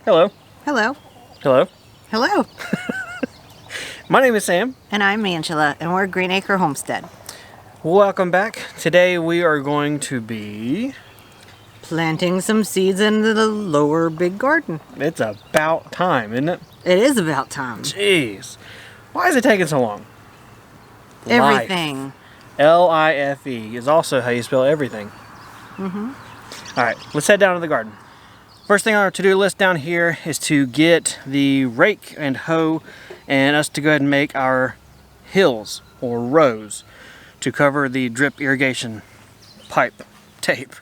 Hello. Hello. Hello. Hello. My name is Sam. And I'm Angela, and we're Green Acre Homestead. Welcome back. Today we are going to be Planting some seeds into the lower big garden. It's about time, isn't it? It is about time. Jeez. Why is it taking so long? Everything. Life. L-I-F-E is also how you spell everything. Alright, let's head down to the garden. First thing on our to-do list down here is to get the rake and hoe and us to go ahead and make our hills or rows to cover the drip irrigation pipe tape.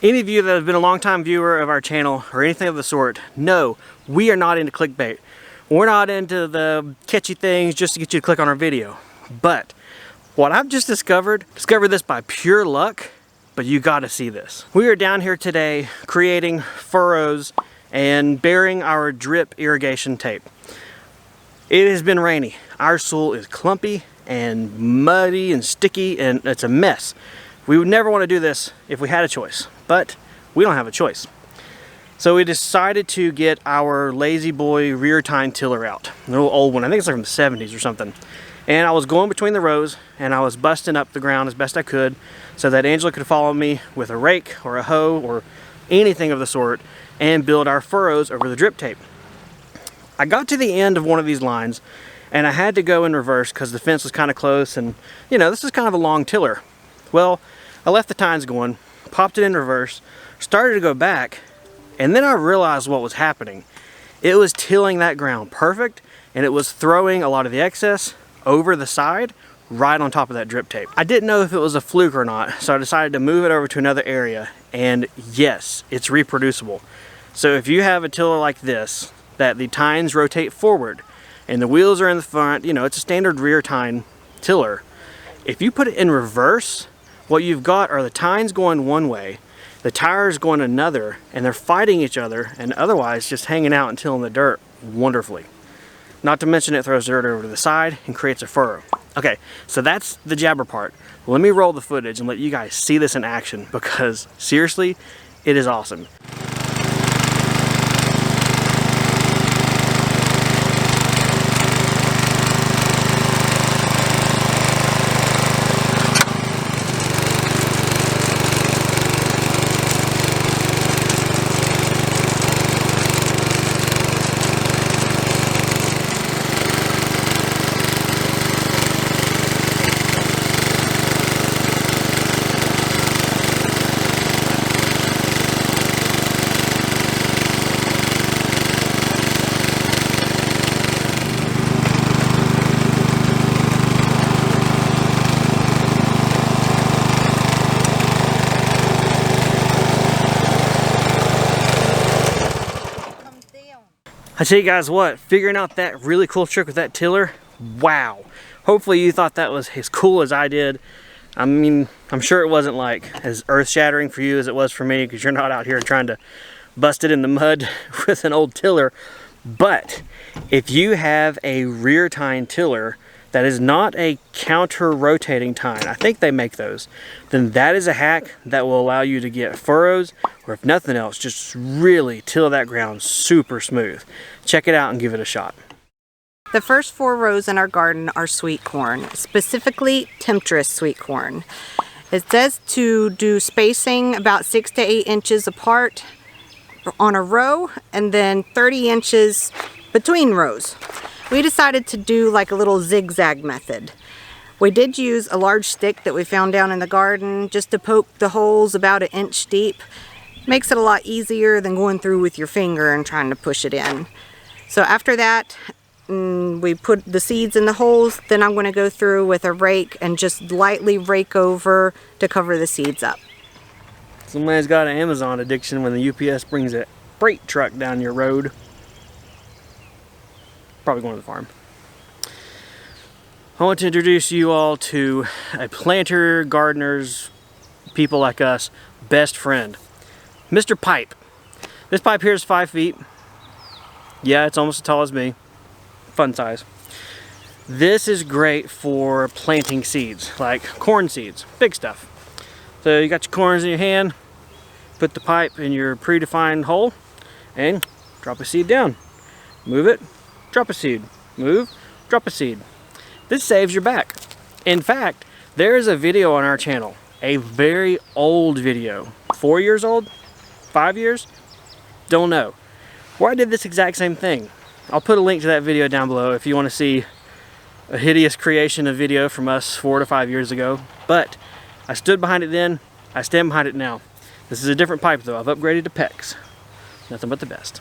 Any of you that have been a long-time viewer of our channel or anything of the sort know we are not into clickbait. We're not into the catchy things just to get you to click on our video. But what I've just discovered this by pure luck, but you gotta see this. We are down here today creating furrows and burying our drip irrigation tape. It has been rainy. Our soil is clumpy and muddy and sticky and it's a mess. We would never want to do this if we had a choice, but we don't have a choice. So we decided to get our Lazy Boy rear tine tiller out, an little old one. I think it's like from the 70s or something. And I was going between the rows and I was busting up the ground as best I could so that Angela could follow me with a rake or a hoe or anything of the sort and build our furrows over the drip tape. I got to the end of one of these lines and I had to go in reverse because the fence was kind of close and you know, this is kind of a long tiller. Well, I left the tines going, popped it in reverse, started to go back, and then I realized what was happening. It was tilling that ground perfect, and it was throwing a lot of the excess over the side, right on top of that drip tape. I didn't know if it was a fluke or not, so I decided to move it over to another area, and yes, it's reproducible. So if you have a tiller like this, that the tines rotate forward, and the wheels are in the front, you know, it's a standard rear tine tiller. If you put it in reverse, what you've got are the tines going one way, the tires going another, and they're fighting each other and otherwise just hanging out and tilling the dirt wonderfully. Not to mention it throws dirt over to the side and creates a furrow. Okay, so that's the jabber part. Let me roll the footage and let you guys see this in action because seriously, it is awesome. I tell you guys what, figuring out that really cool trick with that tiller, wow. Hopefully you thought that was as cool as I did. I mean, I'm sure it wasn't like as earth-shattering for you as it was for me, because you're not out here trying to bust it in the mud with an old tiller. But if you have a rear tine tiller that is not a counter-rotating tine, I think they make those, then that is a hack that will allow you to get furrows, or if nothing else, just really till that ground super smooth. Check it out and give it a shot. The first 4 rows in our garden are sweet corn, specifically temptress sweet corn. It says to do spacing about 6 to 8 inches apart on a row, and then 30 inches between rows. We decided to do like a little zigzag method. We did use a large stick that we found down in the garden just to poke the holes about 1 inch deep. Makes it a lot easier than going through with your finger and trying to push it in. So after that, we put the seeds in the holes. Then I'm going to go through with a rake and just lightly rake over to cover the seeds up. Somebody's got an Amazon addiction when the UPS brings a freight truck down your road. Probably going to the farm. I want to introduce you all to a planter, gardeners, people like us, best friend, Mr. Pipe. This pipe here is 5 feet. Yeah, it's almost as tall as me. Fun size. This is great for planting seeds, like corn seeds, big stuff. So you got your corns in your hand, put the pipe in your predefined hole, and drop a seed down. Move it, drop a seed. Move, drop a seed. This saves your back. In fact, there is a video on our channel, a very old video, 4 years old, 5 years, don't know, where I did this exact same thing. I'll put a link to that video down below if you want to see a hideous creation of video from us 4 to 5 years ago. But I stood behind it then, I stand behind it now. This is a different pipe though. I've upgraded to PEX. Nothing but the best.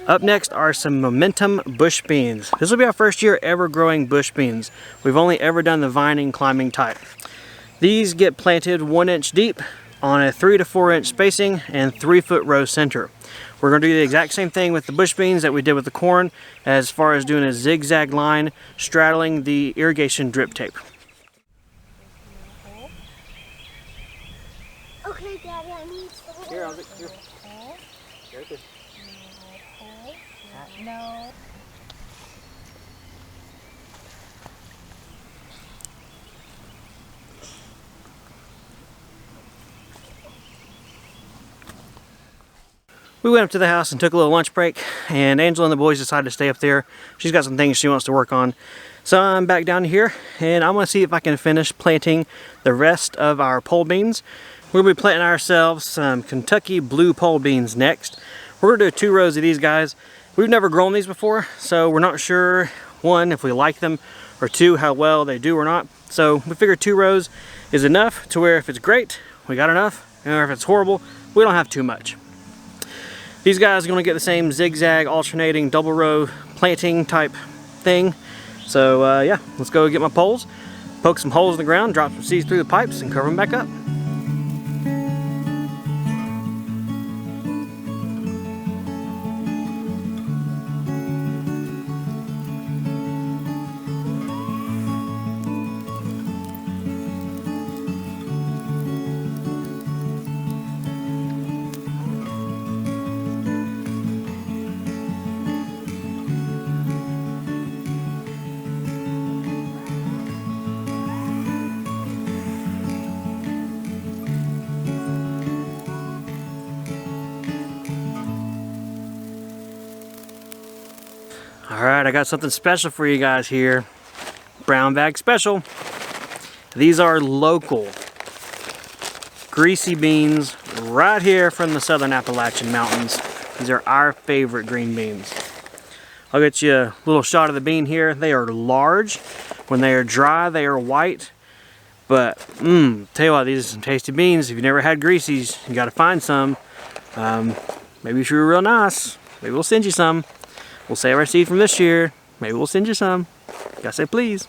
Up next are some momentum bush beans. This will be our first year ever growing bush beans. We've only ever done the vining climbing type. These get planted 1 inch deep on a 3 to 4 inch spacing and 3-foot row center. We're going to do the exact same thing with the bush beans that we did with the corn, as far as doing a zigzag line straddling the irrigation drip tape. Okay, Daddy, I need to hold. Here, I'll get here. Right there. No. We went up to the house and took a little lunch break, and Angela and the boys decided to stay up there. She's got some things she wants to work on. So I'm back down here, and I'm going to see if I can finish planting the rest of our pole beans. We'll be planting ourselves some Kentucky blue pole beans next. We're going to do 2 rows of these guys. We've never grown these before, so we're not sure, 1, if we like them, or 2, how well they do or not. So we figured 2 rows is enough to where if it's great, we got enough, or if it's horrible, we don't have too much. These guys are going to get the same zigzag alternating double row planting type thing. So yeah, let's go get my poles, poke some holes in the ground, drop some seeds through the pipes, and cover them back up. Alright, I got something special for you guys here. Brown bag special. These are local greasy beans right here from the southern Appalachian Mountains. These are our favorite green beans. I'll get you a little shot of the bean here. They are large. When they are dry, they are white. But, tell you what, these are some tasty beans. If you've never had greasies, you gotta find some. Maybe if you're real nice, maybe we'll send you some. We'll save our seed from this year. Maybe we'll send you some. Gotta say please.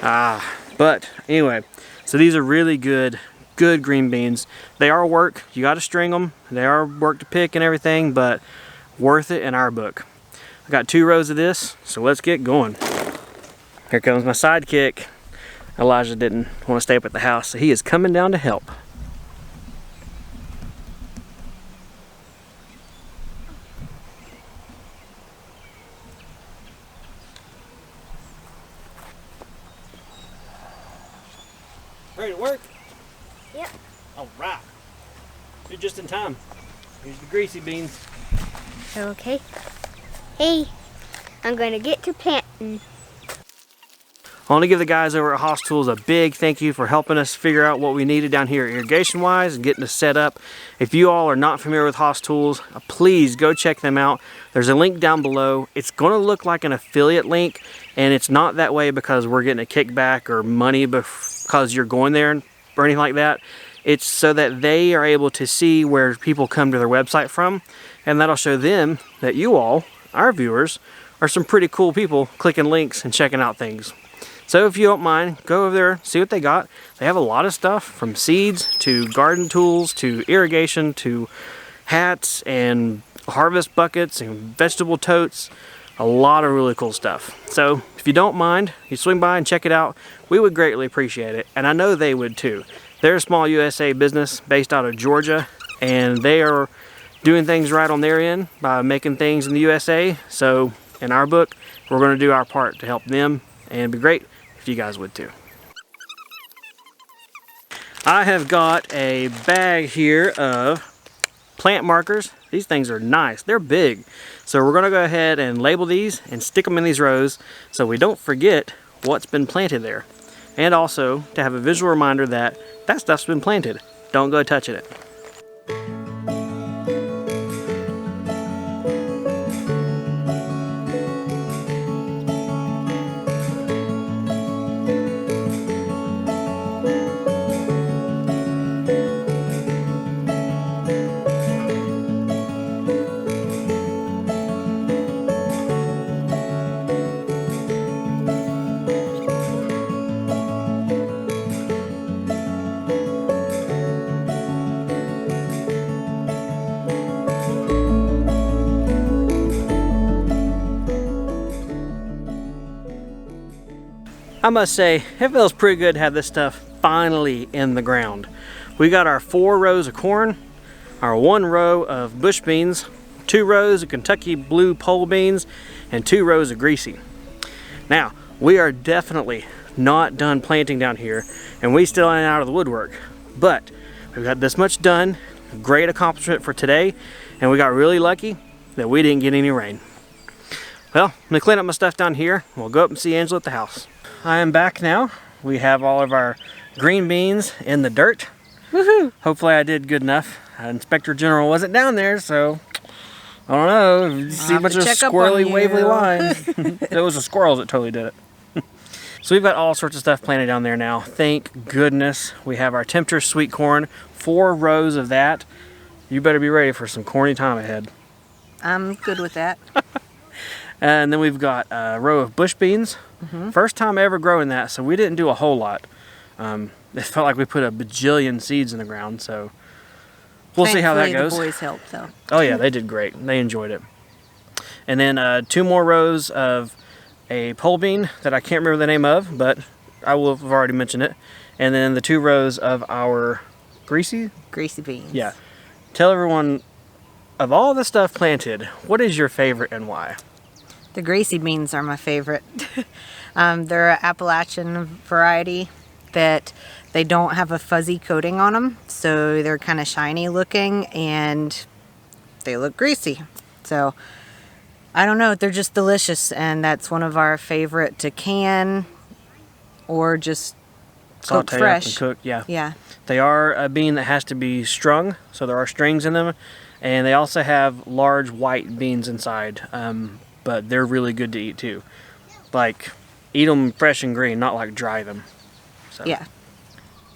But anyway, so these are really good green beans. They are work. You gotta string them. They are work to pick and everything, but worth it in our book. I got 2 rows of this, so let's get going. Here comes my sidekick. Elijah didn't want to stay up at the house, so he is coming down to help. Ready to work? Yep. All right. You're just in time. Here's the greasy beans. Okay. Hey, I'm gonna get to planting. I want to give the guys over at Haas Tools a big thank you for helping us figure out what we needed down here irrigation wise and getting us set up. If you all are not familiar with Haas Tools, please go check them out. There's a link down below. It's going to look like an affiliate link, and it's not that way because we're getting a kickback or money because you're going there or anything like that. It's so that they are able to see where people come to their website from, and that'll show them that you all, our viewers, are some pretty cool people clicking links and checking out things. So if you don't mind, go over there, see what they got. They have a lot of stuff from seeds to garden tools to irrigation to hats and harvest buckets and vegetable totes. A lot of really cool stuff. So if you don't mind, you swing by and check it out. We would greatly appreciate it, and I know they would too. They're a small USA business based out of Georgia, and they are doing things right on their end by making things in the USA. So in our book, we're going to do our part to help them, and it'd be great if you guys would too. I have got a bag here of plant markers. These things are nice. They're big. So we're going to go ahead and label these and stick them in these rows so we don't forget what's been planted there. And also to have a visual reminder that that stuff's been planted. Don't go touching it. I must say, it feels pretty good to have this stuff finally in the ground. We got our 4 rows of corn, our 1 row of bush beans, 2 rows of Kentucky blue pole beans, and 2 rows of greasy. Now, we are definitely not done planting down here, and we still ain't out of the woodwork. But we've got this much done, great accomplishment for today, and we got really lucky that we didn't get any rain. Well, I'm gonna clean up my stuff down here. We'll go up and see Angela at the house. I am back now. We have all of our green beans in the dirt. Woohoo! Hopefully I did good enough. Inspector General wasn't down there, so I don't know. You see a bunch of squirrely, wavy lines. It was the squirrels that totally did it. So we've got all sorts of stuff planted down there now. Thank goodness. We have our Tempter sweet corn, 4 rows of that. You better be ready for some corny time ahead. I'm good with that. And then we've got a row of bush beans. First time ever growing that, so we didn't do a whole lot. It felt like we put a bajillion seeds in the ground, so we'll see how that goes. The boys helped though. Oh yeah, they did great. They enjoyed it. And then 2 more rows of a pole bean that I can't remember the name of, but I will have already mentioned it. And then the 2 rows of our greasy beans. Yeah. Tell everyone, of all the stuff planted, what is your favorite and why? The greasy beans are my favorite. They're an Appalachian variety that they don't have a fuzzy coating on them, so they're kind of shiny looking and they look greasy. So I don't know, they're just delicious, and that's one of our favorite to can or just cook Saute fresh. Up and cook, yeah. Yeah. They are a bean that has to be strung, so there are strings in them, and they also have large white beans inside. But they're really good to eat too. Like, eat them fresh and green, not like dry them. So. Yeah.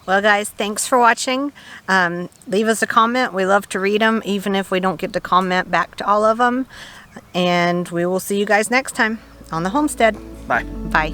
Well guys, thanks for watching. Leave us a comment. We love to read them, even if we don't get to comment back to all of them. And we will see you guys next time on the homestead. Bye. Bye.